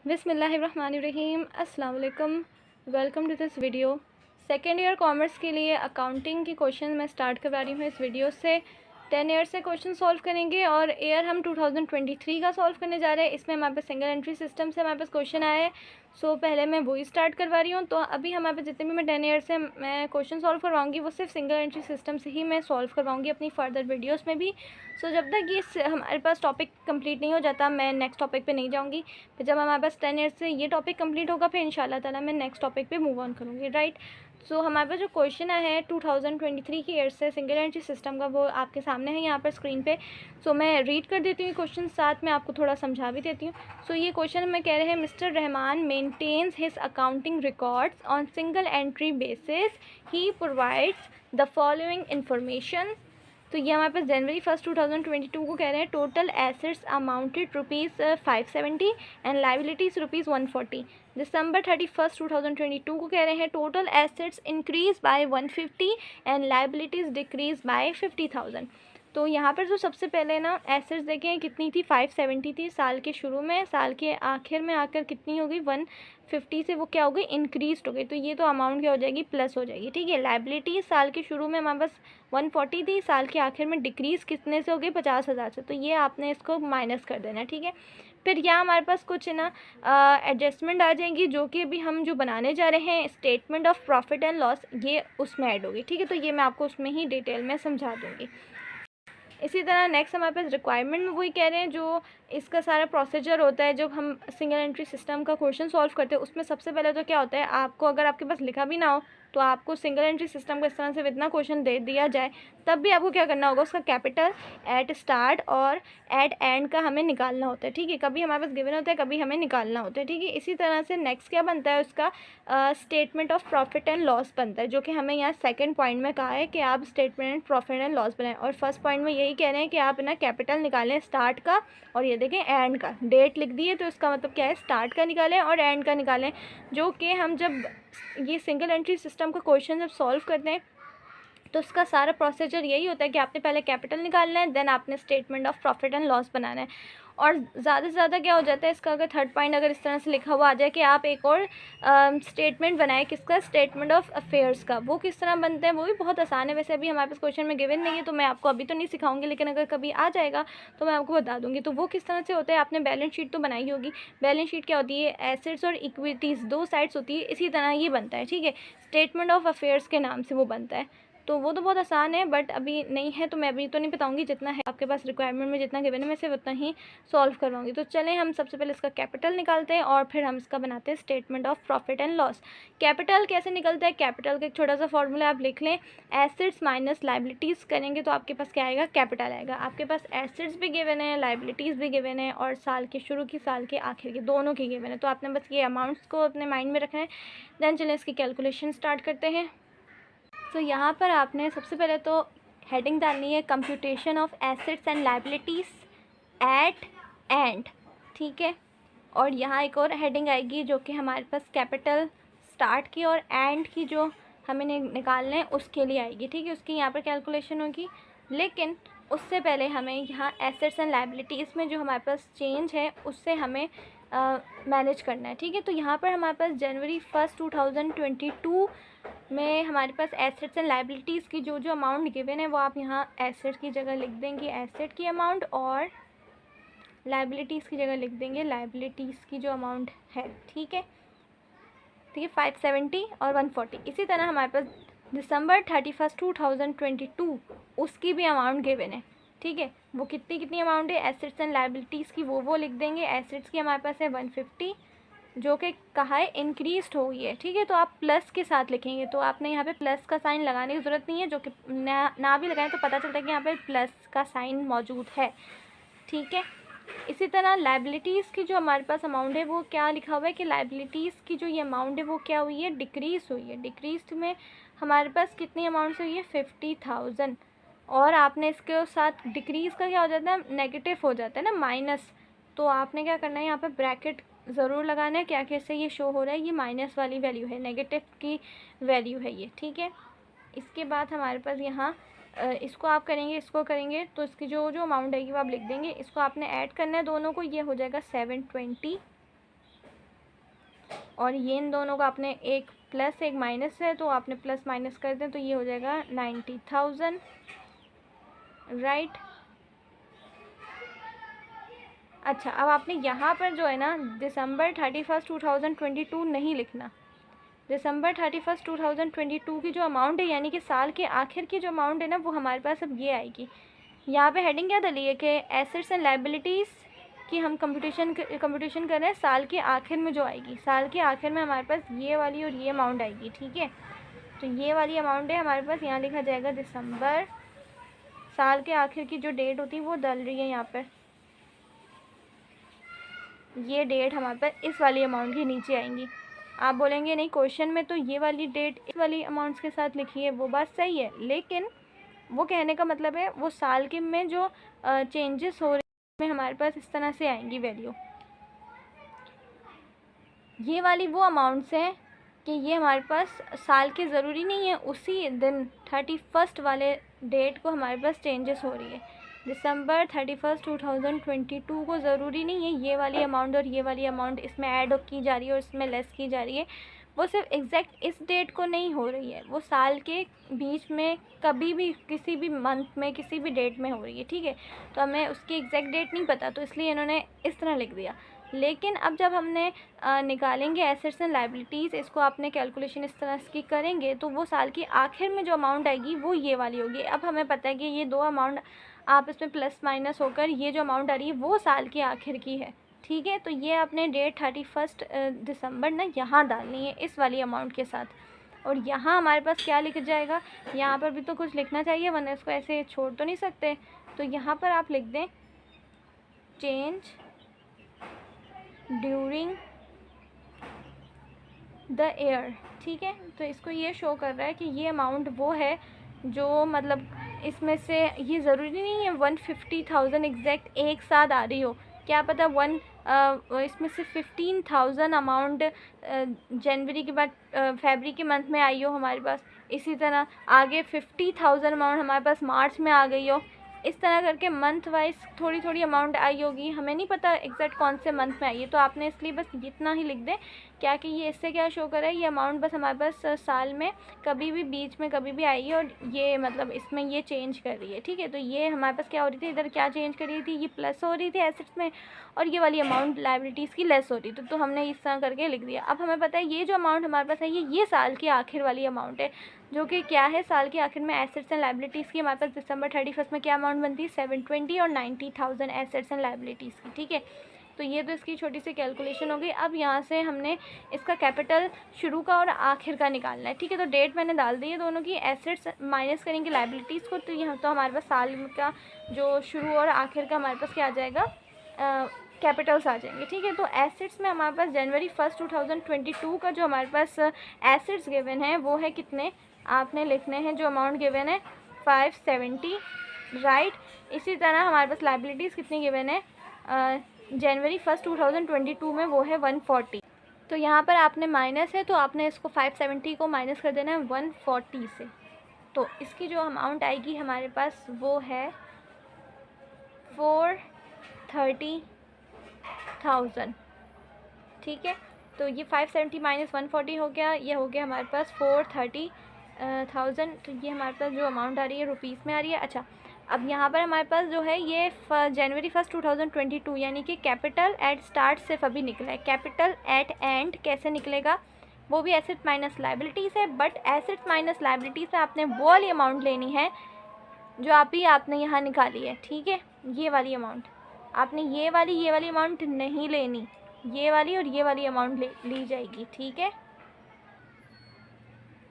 बिस्मिल्लाहिर्रहमानिर्रहीम। अस्सलाम वालेकुम। Welcome to this video. Second year commerce के लिए अकाउंटिंग की क्वेश्चन मैं स्टार्ट करवा रही हूँ इस वीडियो से। 10 ईयर से क्वेश्चन सॉल्व करेंगे और ईयर हम 2023 का सॉल्व करने जा रहे हैं। इसमें हमारे पास सिंगल एंट्री सिस्टम से हमारे पास क्वेश्चन आए हैं। सो पहले मैं वही स्टार्ट करवा रही हूँ। तो अभी हमारे पास जितने भी मैं 10 ईयर से मैं क्वेश्चन सॉल्व करवाऊँगी वो सिर्फ सिंगल एंट्री सिस्टम से ही मैं सॉल्व करवाऊँगी अपनी फर्दर वीडियोज़ में भी। सो जब तक ये हमारे पास टॉपिक कंप्लीट नहीं हो जाता मैं नेक्स्ट टॉपिक पे नहीं जाऊँगी। फिर जब हमारे पास 10 ईयर्स से ये टॉपिक कंप्लीट होगा फिर इंशाल्लाह ताला मैं नेक्स्ट टॉपिक पे मूव ऑन करूँगी, राइट। सो हमारे पास जो क्वेश्चन है 2023 की ईयर से सिंगल एंट्री सिस्टम का वो आपके सामने है यहाँ पर स्क्रीन पे। सो मैं रीड कर देती हूँ क्वेश्चन, साथ में आपको थोड़ा समझा भी देती हूँ। सो ये क्वेश्चन में कह रहे हैं mister Rahman maintains his accounting records on single entry basis. He provides the following information. तो ये हमारे पास जनवरी 1 2022 को कह रहे हैं total assets amounted ₹570 and liabilities ₹140। दिसंबर 31 2022 को कह रहे हैं total assets increase by 150 and liabilities decrease by 50,000। तो यहाँ पर जो सबसे पहले ना एसेट्स देखें कितनी थी, 570 थी साल के शुरू में, साल के आखिर में आकर कितनी हो गई 150 से वो क्या हो गई इंक्रीज हो गई। तो ये तो अमाउंट क्या हो जाएगी प्लस हो जाएगी, ठीक है। लाइबिलिटी साल के शुरू में हमारे पास 140 थी, साल के आखिर में डिक्रीज़ कितने से हो गई 50,000 से। तो ये आपने इसको माइनस कर देना, ठीक है। फिर यहाँ हमारे पास कुछ ना एडजस्टमेंट आ जाएंगी जो कि अभी हम जो बनाने जा रहे हैं statement of profit and loss, ये उसमें ऐड होगी, ठीक है। तो ये मैं आपको उसमें ही डिटेल में समझा दूँगी। इसी तरह नेक्स्ट हमारे पास रिक्वायरमेंट में वही कह रहे हैं जो इसका सारा प्रोसीजर होता है जब हम सिंगल एंट्री सिस्टम का क्वेश्चन सॉल्व करते हैं। उसमें सबसे पहले तो क्या होता है, आपको अगर आपके पास लिखा भी ना हो तो आपको सिंगल एंट्री सिस्टम का इस तरह से इतना क्वेश्चन दे दिया जाए तब भी आपको क्या करना होगा, उसका कैपिटल एट स्टार्ट और एट एंड का हमें निकालना होता है, ठीक है। कभी हमारे पास गिवन होता है, कभी हमें निकालना होता है, ठीक है। इसी तरह से नेक्स्ट क्या बनता है, उसका statement of profit and loss बनता है, जो कि हमें यहाँ सेकंड पॉइंट में कहा है कि आप स्टेटमेंट प्रॉफिट एंड लॉस बनाएं। और फर्स्ट पॉइंट में यही कह रहे हैं कि आप ना कैपिटल निकालें स्टार्ट का और ये देखें एंड का। डेट लिख दी है तो इसका मतलब क्या है, स्टार्ट का निकालें और एंड का निकालें। जो कि हम जब ये सिंगल एंट्री सिस्टम का क्वेश्चन जब सॉल्व करते हैं तो उसका सारा प्रोसीजर यही होता है कि आपने पहले कैपिटल निकालना है, देन आपने statement of profit and loss बनाना है। और ज़्यादा से ज़्यादा क्या हो जाता है इसका, अगर थर्ड पॉइंट अगर इस तरह से लिखा हुआ आ जाए कि आप एक और स्टेटमेंट बनाए किसका, स्टेटमेंट ऑफ अफेयर्स का। वो किस तरह बनते हैं वो भी बहुत आसान है। वैसे अभी हमारे पास क्वेश्चन में गिवन नहीं है तो मैं आपको अभी तो नहीं सिखाऊंगी, लेकिन अगर कभी आ जाएगा तो मैं आपको बता दूंगी। तो वो किस तरह से होता है, आपने बैलेंस शीट तो बनाई होगी। बैलेंस शीट क्या होती है, एसेट्स और इक्विटीज़ दो साइड्स होती है, इसी तरह ये बनता है, ठीक है। स्टेटमेंट ऑफ अफेयर्स के नाम से वो बनता है। तो वो तो बहुत आसान है बट अभी नहीं है तो मैं अभी तो नहीं बताऊंगी। जितना है आपके पास रिक्वायरमेंट में जितना गिवन है मैं सिर्फ उतना ही सॉल्व करवाऊंगी। तो चलें हम सबसे पहले इसका कैपिटल निकालते हैं और फिर हम इसका बनाते हैं statement of profit and loss. Capital कैसे निकलता है, कैपिटल का एक छोटा सा फॉर्मूला आप लिख लें, एसेट्स माइनस लाइबिलिटीज़ करेंगे तो आपके पास क्या आएगा, कैपिटल आएगा। आपके पास एसेट्स भी गिवन है, लाइबिलिटीज़ भी गिवन है और साल के शुरू की साल के आखिर की दोनों की गिवन है। तो आपने बस ये अमाउंट्स को अपने माइंड में रखना है। देन चलें इसकी कैलकुलेशन स्टार्ट करते हैं। तो यहाँ पर आपने सबसे पहले तो हेडिंग डालनी है computation of assets and liabilities at end, ठीक है। और यहाँ एक और हेडिंग आएगी जो कि हमारे पास कैपिटल स्टार्ट की और एंड की जो हमें निकालना है उसके लिए आएगी, ठीक है। उसकी यहाँ पर कैलकुलेशन होगी। लेकिन उससे पहले हमें यहाँ एसेट्स एंड लाइबिलिटीज़ में जो हमारे पास चेंज है उससे हमें मैनेज करना है, ठीक है। तो यहाँ पर हमारे पास जनवरी 1 2022 में हमारे पास एसेट्स एंड लाइबिलिटीज़ की जो जो अमाउंट गिवन है वो आप यहाँ एसेट्स की जगह लिख देंगे एसेट की अमाउंट और लाइबिलिटीज़ की जगह लिख देंगे लाइबिलिटीज़ की जो अमाउंट है, ठीक है। ठीक है, 570 और 140। इसी तरह हमारे पास दिसंबर 31 2022 उसकी भी अमाउंट गिवन है, ठीक है। वो कितनी अमाउंट है एसेट्स एंड लाइबिलिटीज़ की वो लिख देंगे। एसेट्स की हमारे पास है 150 जो कि कहा है इंक्रीज हो गई है, ठीक है। तो आप प्लस के साथ लिखेंगे तो आपने यहाँ पे प्लस का साइन लगाने की ज़रूरत नहीं है, जो कि ना भी लगाएं तो पता चलता है कि यहाँ पे प्लस का साइन मौजूद है, ठीक है। इसी तरह लाइबिलिटीज़ की जो हमारे पास अमाउंट है वो क्या लिखा हुआ है कि लाइबिलिटीज़ की जो ये अमाउंट है वो क्या हुई है, डिक्रीज़ हुई है। डिक्रीज़ में हमारे पास कितनी अमाउंट से हुई है, 50,000। और आपने इसके साथ डिक्रीज़ का क्या हो जाता है, नेगेटिव हो जाता है ना, माइनस। तो आपने क्या करना है, यहाँ पे ब्रैकेट ज़रूर लगाना है, क्या कैसे ये शो हो रहा है, ये माइनस वाली वैल्यू है, नेगेटिव की वैल्यू है ये, ठीक है। इसके बाद हमारे पास यहाँ इसको आप करेंगे, इसको करेंगे तो इसकी जो अमाउंट है वो आप लिख देंगे। इसको आपने ऐड करना है दोनों को, ये हो जाएगा 720 और ये इन दोनों का आपने एक प्लस एक माइनस है तो आपने प्लस माइनस कर दें तो ये हो जाएगा 90,000, राइट। अच्छा, अब आपने यहाँ पर जो है ना दिसंबर 31 2022 नहीं लिखना। दिसंबर 31 2022 की जो अमाउंट है यानी कि साल के आखिर की जो अमाउंट है ना वो हमारे पास अब ये आएगी। यहाँ पे हेडिंग क्या डाली है कि एसेट्स एंड लायबिलिटीज़ की हम कंप्यूटेशन कर रहे हैं साल के आखिर में जो आएगी। साल के आखिर में हमारे पास ये वाली और ये अमाउंट आएगी, ठीक है। तो ये वाली अमाउंट है हमारे पास, यहाँ लिखा जाएगा दिसंबर। साल के आखिर की जो डेट होती है वो डल रही है यहाँ पर, ये डेट हमारे पास इस वाली अमाउंट के नीचे आएंगी। आप बोलेंगे नहीं क्वेश्चन में तो ये वाली डेट इस वाली अमाउंट्स के साथ लिखी है, वो बात सही है, लेकिन वो कहने का मतलब है वो साल के में जो चेंजेस हो रहे हैं हमारे पास इस तरह से आएंगी वैल्यू। ये वाली वो अमाउंट्स हैं कि ये हमारे पास साल के ज़रूरी नहीं है उसी दिन 31 वाले डेट को हमारे पास चेंजेस हो रही है। दिसंबर 31 2022 को ज़रूरी नहीं है ये वाली अमाउंट और ये वाली अमाउंट इसमें ऐड की जा रही है और इसमें लेस की जा रही है। वो सिर्फ एग्जैक्ट इस डेट को नहीं हो रही है, वो साल के बीच में कभी भी किसी भी मंथ में किसी भी डेट में हो रही है, ठीक है। तो हमें उसकी एग्जैक्ट डेट नहीं पता तो इसलिए इन्होंने इस तरह लिख दिया। लेकिन अब जब हमने निकालेंगे एसेट्स एंड लायबिलिटीज़, इसको आपने कैलकुलेशन इस तरह की करेंगे तो वो साल के आखिर में जो अमाउंट आएगी वो ये वाली होगी। अब हमें पता है कि ये दो अमाउंट आप इसमें प्लस माइनस होकर ये जो अमाउंट आ रही है वो साल के आखिर की है, ठीक है। तो ये आपने डेट 31 दिसंबर ना यहाँ डालनी है इस वाली अमाउंट के साथ। और यहाँ हमारे पास क्या लिख जाएगा, यहाँ पर भी तो कुछ लिखना चाहिए वरना इसको ऐसे छोड़ तो नहीं सकते। तो यहाँ पर आप लिख दें चेंज ड्यूरिंग द ईयर, ठीक है। तो इसको ये शो कर रहा है कि ये अमाउंट वो है जो मतलब इसमें से ये ज़रूरी नहीं है 150,000 एग्जैक्ट एक साथ आ रही हो, क्या पता इसमें से 15,000 अमाउंट जनवरी के बाद फरवरी के मंथ में आई हो हमारे पास, इसी तरह आगे 50,000 अमाउंट हमारे पास मार्च में आ गई हो। इस तरह करके मंथ वाइज थोड़ी थोड़ी अमाउंट आई होगी, हमें नहीं पता एग्जैक्ट कौन से मंथ में आई है। तो आपने इसलिए बस इतना ही लिख दें क्या कि ये इससे क्या शो कर रहा है, ये अमाउंट बस हमारे पास साल में कभी भी बीच में कभी भी आई है और ये मतलब इसमें ये चेंज कर रही है, ठीक है। तो ये हमारे पास क्या हो रही थी, इधर क्या चेंज कर रही थी, ये प्लस हो रही थी एसेट्स में और ये वाली अमाउंट लायबिलिटीज़ की लेस हो रही थी। तो हमने इस तरह करके लिख दिया। अब हमें पता है ये जो अमाउंट हमारे पास है ये साल के आखिर वाली अमाउंट है, जो कि क्या है साल के आखिर में एसेट्स एंड लायबिलिटीज़ की हमारे पास दिसंबर 31 में क्या अमाउंट बनती है 720 और 90,000 एसेट्स एंड लायबिलिटीज़ की, ठीक है। तो ये तो इसकी छोटी सी कैलकुलेशन हो गई। अब यहाँ से हमने इसका कैपिटल शुरू का और आखिर का निकालना है, ठीक है। तो डेट मैंने डाल दी है दोनों की, एसेट्स माइनस करेंगे लायबिलिटीज़ को तो यहाँ तो हमारे पास साल का जो शुरू और आखिर का हमारे पास क्या आ जाएगा, कैपिटल्स आ जाएंगे, ठीक है। तो एसेट्स में हमारे पास जनवरी 1 2022 का जो हमारे पास एसेट्स गिवन है वो है कितने, आपने लिखने हैं जो अमाउंट गिवन है 570, राइट। इसी तरह हमारे पास लायबिलिटीज़ कितनी गिवन है जनवरी 1 2022 में, वो है 140। तो यहाँ पर आपने माइनस है तो आपने इसको 570 को माइनस कर देना है 140 से। तो इसकी जो अमाउंट आएगी हमारे पास वो है 430,000, ठीक है। तो ये 570 माइनस 140 हो गया, ये हो गया हमारे पास 430,000। तो ये हमारे पास जो अमाउंट आ रही है रुपीज़ में आ रही है। अच्छा, अब यहाँ पर हमारे पास जो है ये जनवरी 1 2022 यानी कि कैपिटल एट स्टार्ट सिर्फ अभी निकला है, कैपिटल एट एंड कैसे निकलेगा, वो भी एसेट माइनस लायबिलिटीज़ है। बट एसेट माइनस लायबिलिटीज़ में आपने वो वाली अमाउंट लेनी है जो आपने यहाँ निकाली है, ठीक है। ये वाली अमाउंट आपने ये वाली अमाउंट नहीं लेनी, ये वाली और ये वाली अमाउंट ली जाएगी, ठीक है।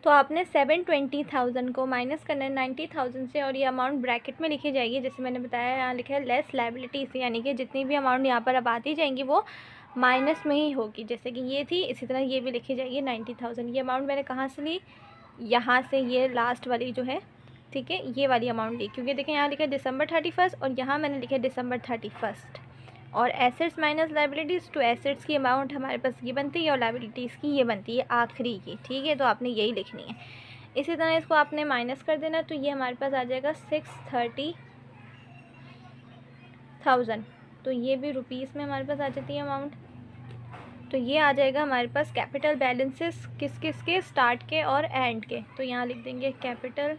तो आपने 720,000 को माइनस करना है 90,000 से और ये अमाउंट ब्रैकेट में लिखी जाएगी। जैसे मैंने बताया यहाँ लिखा है लेस लायबिलिटीज़, यानी कि जितनी भी अमाउंट यहाँ पर अब आती जाएंगी वो माइनस में ही होगी। जैसे कि ये थी इसी तरह ये भी लिखी जाएगी 90,000। ये अमाउंट मैंने कहाँ से ली, यहाँ से, ये लास्ट वाली जो है, ठीक है, ये वाली अमाउंट ली, क्योंकि देखें यहाँ लिखा है दिसंबर 31 और यहाँ मैंने लिखा है दिसंबर 31। और एसेट्स माइनस लायबिलिटीज़, तो एसेट्स की अमाउंट हमारे पास ये बनती है और लायबिलिटीज़ की ये बनती है आखिरी की, ठीक है। तो आपने यही लिखनी है। इसी तरह इसको आपने माइनस कर देना, तो ये हमारे पास आ जाएगा 630,000। तो ये भी रुपीज़ में हमारे पास आ जाती है अमाउंट। तो ये आ जाएगा हमारे पास कैपिटल बैलेंसेस किस किस के, स्टार्ट के और एंड के। तो यहाँ लिख देंगे कैपिटल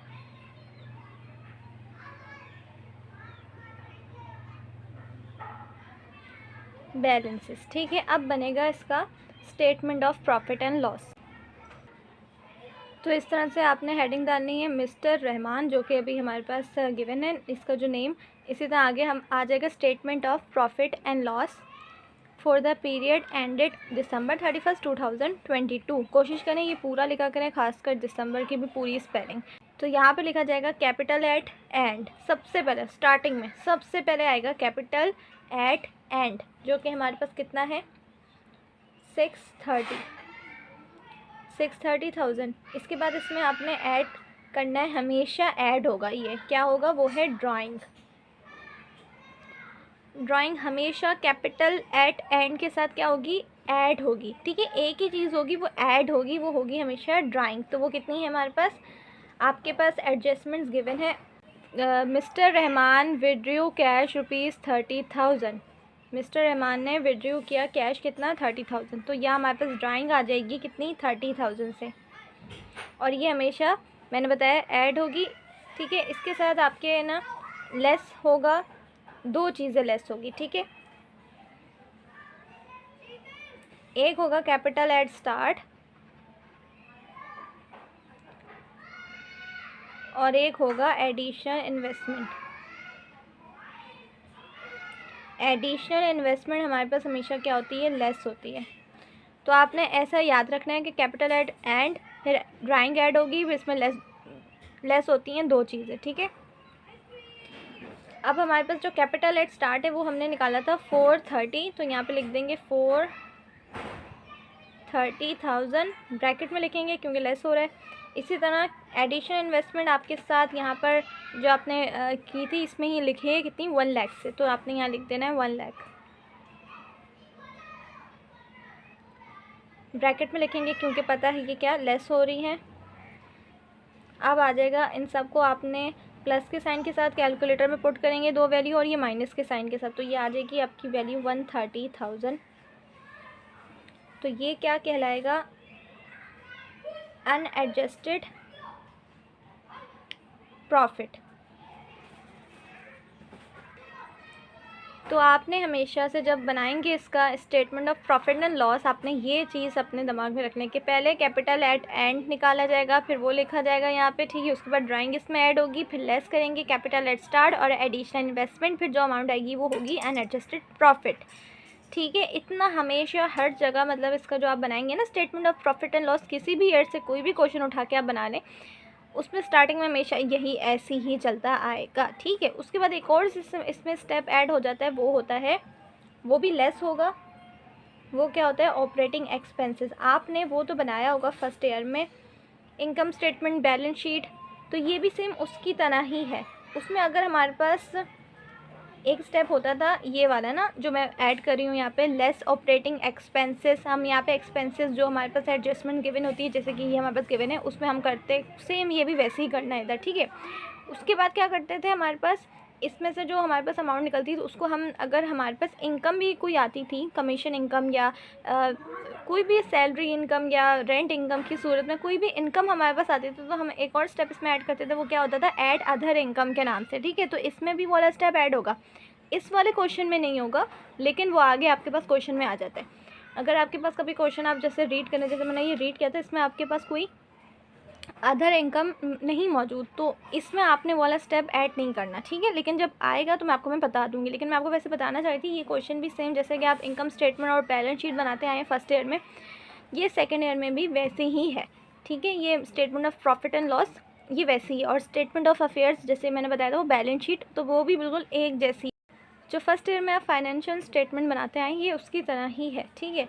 बैलेंसेस। ठीक है, अब बनेगा इसका statement of profit and loss. तो इस तरह से आपने हेडिंग डालनी है मिस्टर रहमान, जो कि अभी हमारे पास गिवन है इसका जो नेम। इसी तरह आगे हम आ जाएगा statement of profit and loss for the period ended December 31, 2022। कोशिश करें ये पूरा लिखा करें, खासकर दिसंबर की भी पूरी स्पेलिंग। तो यहाँ पे लिखा जाएगा कैपिटल एट एंड। सबसे पहले स्टार्टिंग में सबसे पहले आएगा कैपिटल एट एंड, जो कि हमारे पास कितना है 630,000। इसके बाद इसमें आपने ऐड करना है, हमेशा ऐड होगा, ये क्या होगा वो है ड्राइंग। ड्राइंग हमेशा कैपिटल एट एंड के साथ क्या होगी, ऐड होगी। ठीक है, एक ही चीज़ होगी वो ऐड होगी, वो होगी हमेशा ड्राइंग। तो वो कितनी है हमारे पास, आपके पास एडजस्टमेंट्स गिवन है। Mister Rahman withdrew cash ₹30,000। Mister Rahman ने विड्रू किया कैश कितना 30,000। तो यह हमारे पास ड्राइंग आ जाएगी कितनी 30,000 से, और ये हमेशा मैंने बताया ऐड होगी। ठीक है, इसके साथ आपके ना लेस होगा, दो चीज़ें लेस होगी। ठीक है, एक होगा कैपिटल एट स्टार्ट और एक होगा एडिशनल इन्वेस्टमेंट। एडिशनल इन्वेस्टमेंट हमारे पास हमेशा क्या होती है, लेस होती है। तो आपने ऐसा याद रखना है कि कैपिटल एट एंड फिर ड्राइंग ऐड होगी, फिर इसमें लेस होती हैं दो चीज़ें। ठीक है, अब हमारे पास जो कैपिटल एट स्टार्ट है वो हमने निकाला था 430। तो यहाँ पे लिख देंगे 430,000 ब्रैकेट में लिखेंगे क्योंकि लेस हो रहा है। इसी तरह एडिशनल इन्वेस्टमेंट आपके साथ यहाँ पर जो आपने की थी इसमें ही लिखी है कितनी 1 लाख से। तो आपने यहाँ लिख देना है 1 लाख, ब्रैकेट में लिखेंगे क्योंकि पता है कि क्या लेस हो रही है। अब आ जाएगा, इन सब को आपने प्लस के साइन के साथ कैलकुलेटर में पुट करेंगे दो वैल्यू, और ये माइनस के साइन के साथ। तो ये आ जाएगी आपकी वैल्यू 130,000। तो ये क्या कहलाएगा, अनएडजस्टेड प्रॉफिट। तो आपने हमेशा से जब बनाएंगे इसका statement of profit and loss, आपने ये चीज़ अपने दिमाग में रखने के पहले कैपिटल एट एंड निकाला जाएगा, फिर वो लिखा जाएगा यहाँ पे। ठीक है, उसके बाद ड्राइंग इसमें ऐड होगी, फिर लेस करेंगे कैपिटल एट स्टार्ट और एडिशनल इन्वेस्टमेंट, फिर जो अमाउंट आएगी वो होगी अनएडजस्टेड प्रॉफिट। ठीक है, इतना हमेशा हर जगह, मतलब इसका जो आप बनाएंगे ना statement of profit and loss, किसी भी ईयर से कोई भी क्वेश्चन उठा के आप बना लें, उसमें स्टार्टिंग में हमेशा यही ऐसे ही चलता आएगा। ठीक है, उसके बाद एक और इसमें स्टेप ऐड हो जाता है, वो होता है, वो भी लेस होगा। वो क्या होता है, ऑपरेटिंग एक्सपेंसेस। आपने वो तो बनाया होगा फर्स्ट ईयर में इनकम स्टेटमेंट, बैलेंस शीट, तो ये भी सेम उसकी तरह ही है। उसमें अगर हमारे पास एक स्टेप होता था ये वाला ना जो मैं ऐड कर रही हूँ यहाँ पे, लेस ऑपरेटिंग एक्सपेंसेस। हम यहाँ पे एक्सपेंसेस जो हमारे पास एडजस्टमेंट गिवन होती है, जैसे कि ये हमारे पास गिवन है, उसमें हम करते सेम ये भी वैसे ही करना है इधर। ठीक है, उसके बाद क्या करते थे, हमारे पास इसमें से जो हमारे पास अमाउंट निकलती थी उसको हम, अगर हमारे पास इनकम भी कोई आती थी, कमीशन इनकम या कोई भी सैलरी इनकम या रेंट इनकम की सूरत में कोई भी इनकम हमारे पास आती थी, तो हम एक और स्टेप इसमें ऐड करते थे। वो क्या होता था, ऐड अदर इनकम के नाम से। ठीक है, तो इसमें भी वाला स्टेप ऐड होगा, इस वाले क्वेश्चन में नहीं होगा, लेकिन वो आगे आपके पास क्वेश्चन में आ जाता है। अगर आपके पास कभी क्वेश्चन आप जैसे रीड करने, जैसे मैंने ये रीड किया था, इसमें आपके पास कोई अदर इनकम नहीं मौजूद, तो इसमें आपने वाला स्टेप ऐड नहीं करना। ठीक है, लेकिन जब आएगा तो मैं आपको बता दूंगी। लेकिन मैं आपको वैसे बताना चाह रही थी, ये क्वेश्चन भी सेम जैसे कि आप इनकम स्टेटमेंट और बैलेंस शीट बनाते आए हैं फर्स्ट ईयर में, ये सेकेंड ईयर में भी वैसे ही है। ठीक है, ये statement of profit and loss ये वैसे ही है, और स्टेटमेंट ऑफ अफेयर्स जैसे मैंने बताया था वो बैलेंस शीट, तो वो भी बिल्कुल एक जैसी, जो फर्स्ट ईयर में आप फाइनेंशियल स्टेटमेंट बनाते आए ये उसकी तरह ही है। ठीक है,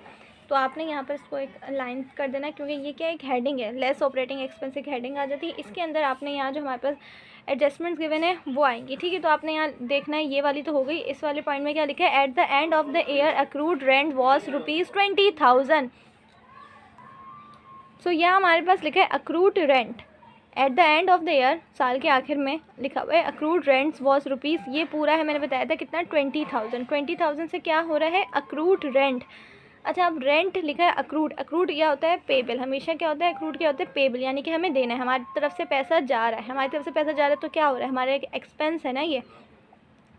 तो आपने यहाँ पर इसको एक लाइन कर देना है, क्योंकि ये क्या एक हेडिंग है, लेस ऑपरेटिंग एक्सपेंस एक हेडिंग आ जाती है। इसके अंदर आपने यहाँ जो हमारे पास एडजस्टमेंट्स गिवन है वो आएंगी। ठीक है, तो आपने यहाँ देखना है, ये वाली तो हो गई। इस वाले पॉइंट में क्या लिखा है, at the end of the year accrued rent was ₹20,000। सो यहाँ हमारे पास लिखा है accrued rent at the end of the year, साल के आखिर में लिखा हुआ है अक्रूड रेंट्स वॉज रुपीज़, ये पूरा है मैंने बताया था कितना 20,000। 20,000 से क्या हो रहा है, अक्रूड रेंट अच्छा, अब रेंट लिखा है अक्रूड। अक्रूड क्या होता है? पेबल। हमेशा क्या होता है? अक्रूड क्या होता है? पेबल, यानी कि हमें देना है, हमारी तरफ से पैसा जा रहा है, हमारी तरफ से पैसा जा रहा है तो क्या हो रहा है? हमारा एक एक्सपेंस है ना ये,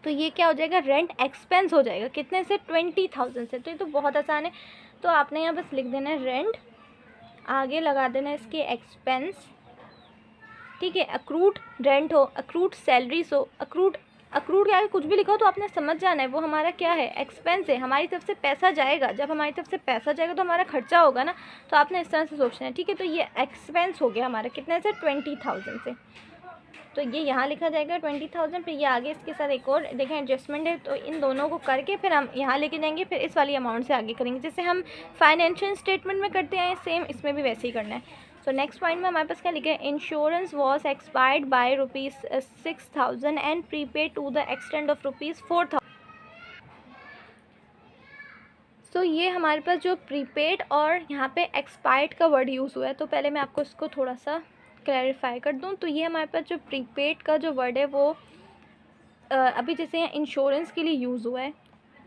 तो ये क्या हो जाएगा? रेंट एक्सपेंस हो जाएगा। कितने से? 20,000 से। तो ये तो बहुत आसान है। तो आपने यहाँ बस लिख देना है रेंट, आगे लगा देना है इसके एक्सपेंस, ठीक है। अक्रूड रेंट हो, अक्रूड सैलरीज हो, अक्रूड के आगे कुछ भी लिखा हो तो आपने समझ जाना है वो हमारा क्या है? एक्सपेंस है। हमारी तरफ से पैसा जाएगा, जब हमारी तरफ से पैसा जाएगा तो हमारा खर्चा होगा ना, तो आपने इस तरह से सोचना है, ठीक है। तो ये एक्सपेंस हो गया हमारा, कितने से? 20,000 से। तो ये यहाँ लिखा जाएगा 20,000। फिर ये आगे इसके साथ एक और देखें एडजस्टमेंट है, तो इन दोनों को करके फिर हम यहाँ लेके जाएंगे, फिर इस वाली अमाउंट से आगे करेंगे, जैसे हम फाइनेंशियल स्टेटमेंट में करते हैं सेम इसमें भी वैसे ही करना है। सो नेक्स्ट पॉइंट में हमारे पास क्या लिखा है? Insurance was expired by ₹6,000 and prepaid to the extend of ₹4,000। तो ये हमारे पास जो प्रीपेड और यहाँ पे एक्सपायर्ड का वर्ड यूज़ हुआ है, तो पहले मैं आपको इसको थोड़ा सा क्लैरिफाई कर दूँ। तो ये हमारे पास जो प्रीपेड का जो वर्ड है वो अभी जैसे इंश्योरेंस के लिए यूज़ हुआ है,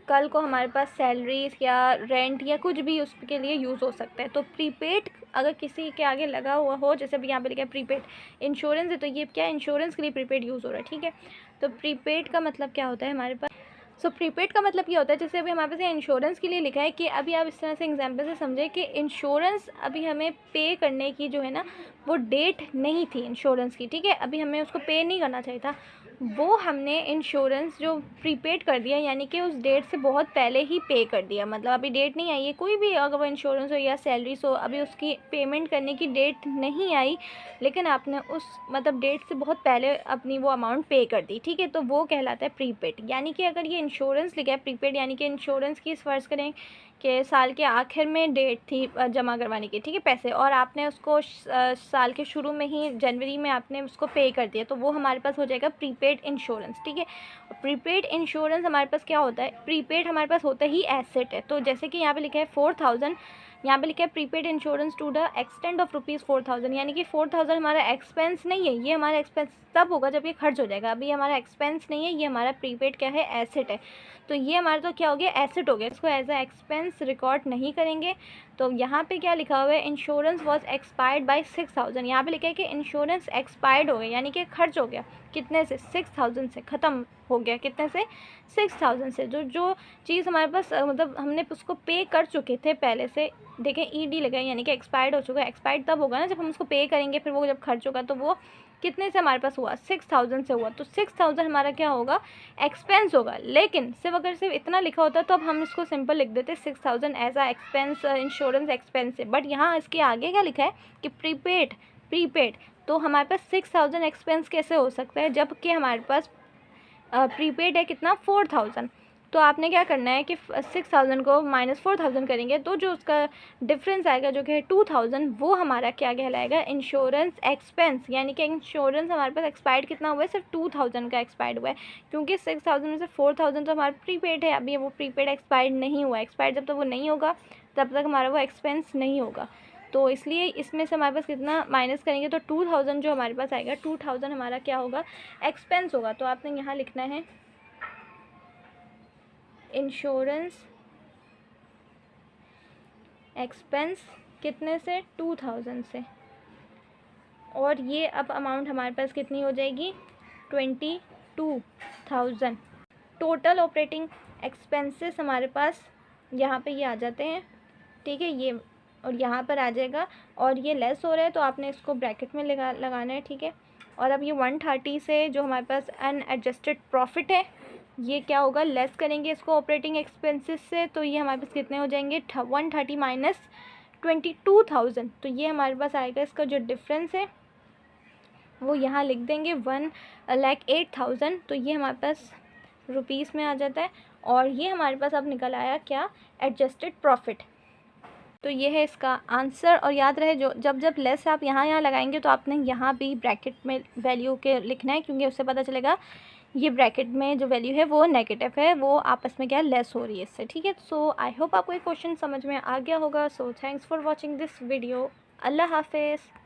कल को हमारे पास सैलरीज या रेंट या कुछ भी उसके लिए यूज़ हो सकता है। तो प्रीपेड अगर किसी के आगे लगा हुआ हो, जैसे अभी यहाँ पे लिखा है प्रीपेड, इंश्योरेंस है तो ये क्या है? इंश्योरेंस के लिए प्रीपेड यूज़ हो रहा है, ठीक है। तो प्रीपेड का मतलब क्या होता है हमारे पास? सो प्रीपेड का मतलब ये होता है, जैसे अभी हमारे पास इंश्योरेंस के लिए लिखा है कि अभी आप इस तरह से एग्जांपल से समझें कि इंश्योरेंस अभी हमें पे करने की जो है ना वो डेट नहीं थी इंश्योरेंस की, ठीक है। अभी हमें उसको पे नहीं करना चाहिए था, वो हमने इंश्योरेंस जो प्रीपेड कर दिया, यानी कि उस डेट से बहुत पहले ही पे कर दिया। मतलब अभी डेट नहीं आई है, कोई भी अगर वो इंश्योरेंस हो या सैलरीज हो, अभी उसकी पेमेंट करने की डेट नहीं आई, लेकिन आपने उस मतलब डेट से बहुत पहले अपनी वो अमाउंट पे कर दी, ठीक है। तो वो कहलाता है प्रीपेड। यानी कि अगर ये इंश्योरेंस लिखा है प्रीपेड, यानी कि इंश्योरेंस की फ़र्ज़ करें कि साल के आखिर में डेट थी जमा करवाने की, ठीक है, पैसे, और आपने उसको साल के शुरू में ही जनवरी में आपने उसको पे कर दिया, तो वो हमारे पास हो जाएगा प्रीपेड इंश्योरेंस, ठीक है। प्रीपेड इंश्योरेंस हमारे पास क्या होता है? प्रीपेड हमारे पास होता ही एसेट है। तो जैसे कि यहाँ पे लिखा है 4,000, यहाँ पे लिखा है prepaid insurance to the extend of ₹4,000, यानी कि 4,000 हमारा एक्सपेंस नहीं है, ये हमारा एक्सपेंस तब होगा जब ये खर्च हो जाएगा। अभी हमारा एक्सपेंस नहीं है, ये हमारा प्रीपेड क्या है? एसेट है। तो ये हमारा तो क्या हो गया? एसेट हो गया। इसको एज अ एक्सपेंस रिकॉर्ड नहीं करेंगे। तो यहाँ पे क्या लिखा हुआ है? Insurance was expired by 6,000। यहाँ पे लिखा है कि इंश्योरेंस एक्सपायर्ड हो गया, यानी कि खर्च हो गया। कितने से? 6,000 से ख़त्म हो गया। कितने से? 6,000 से। जो चीज़ हमारे पास मतलब हमने उसको पे कर चुके थे पहले से, देखें ईडी लगा है, यानी कि एक्सपायर्ड हो चुका है। एक्सपायर्ड तब होगा ना जब हम उसको पे करेंगे, फिर वो जब खर्च होगा तो वो कितने से हमारे पास हुआ? 6,000 से हुआ। तो 6,000 हमारा क्या होगा? एक्सपेंस होगा। लेकिन सिर्फ इतना लिखा होता तो अब हम इसको सिंपल लिख देते 6,000 एज आ एक्सपेंस, इंश्योरेंस एक्सपेंस है। बट यहाँ इसके आगे क्या लिखा है कि प्रीपेड। तो हमारे पास 6,000 एक्सपेंस कैसे हो सकता है जबकि हमारे पास प्रीपेड है कितना? 4,000। तो आपने क्या करना है कि 6,000 को -4,000 करेंगे तो जो उसका डिफरेंस आएगा जो कि है 2,000, वो हमारा क्या कहलाएगा? Insurance expense. यानी कि इंश्योरेंस हमारे पास एक्सपायर्ड कितना हुआ है? सिर्फ 2,000 का एक्सपायर्ड हुआ है, क्योंकि 6,000 में से 4,000 तो हमारा प्रीपेड है। अभी वो प्रीपेड एक्सपायर्ड नहीं हुआ। एक्सपायर्ड जब तक वो नहीं होगा तब तक हमारा वो एक्सपेंस नहीं होगा। तो इसलिए इसमें से हमारे पास कितना माइनस करेंगे तो 2,000 जो हमारे पास आएगा, 2,000 हमारा क्या होगा? एक्सपेंस होगा। तो आपने यहाँ लिखना है इंश्योरेंस एक्सपेंस कितने से? 2,000 से। और ये अब अमाउंट हमारे पास कितनी हो जाएगी? 22,000। टोटल ऑपरेटिंग एक्सपेंसेस हमारे पास यहाँ पे ये आ जाते हैं, ठीक है, ये और यहाँ पर आ जाएगा, और ये लेस हो रहा है तो आपने इसको ब्रैकेट में लगाना है, ठीक है। और अब ये 130 से जो हमारे पास अनएडजस्टेड प्रॉफिट है, ये क्या होगा? लेस करेंगे इसको ऑपरेटिंग एक्सपेंसेस से, तो ये हमारे पास कितने हो जाएंगे? 130 माइनस 22,000। तो ये हमारे पास आएगा, इसका जो डिफरेंस है वो यहाँ लिख देंगे 1,08,000। तो ये हमारे पास रुपीस में आ जाता है, और ये हमारे पास अब निकल आया क्या? Adjusted profit. तो ये है इसका आंसर। और याद रहे जो जब लेस आप यहाँ लगाएंगे तो आपने यहाँ भी ब्रैकेट में वैल्यू के लिखना है, क्योंकि उससे पता चलेगा ये ब्रैकेट में जो वैल्यू है वो नेगेटिव है, वो आपस में क्या लेस हो रही है इससे, ठीक है। सो आई होप आपको ये क्वेश्चन समझ में आ गया होगा। So thanks for watching this video. अल्लाह हाफिज़।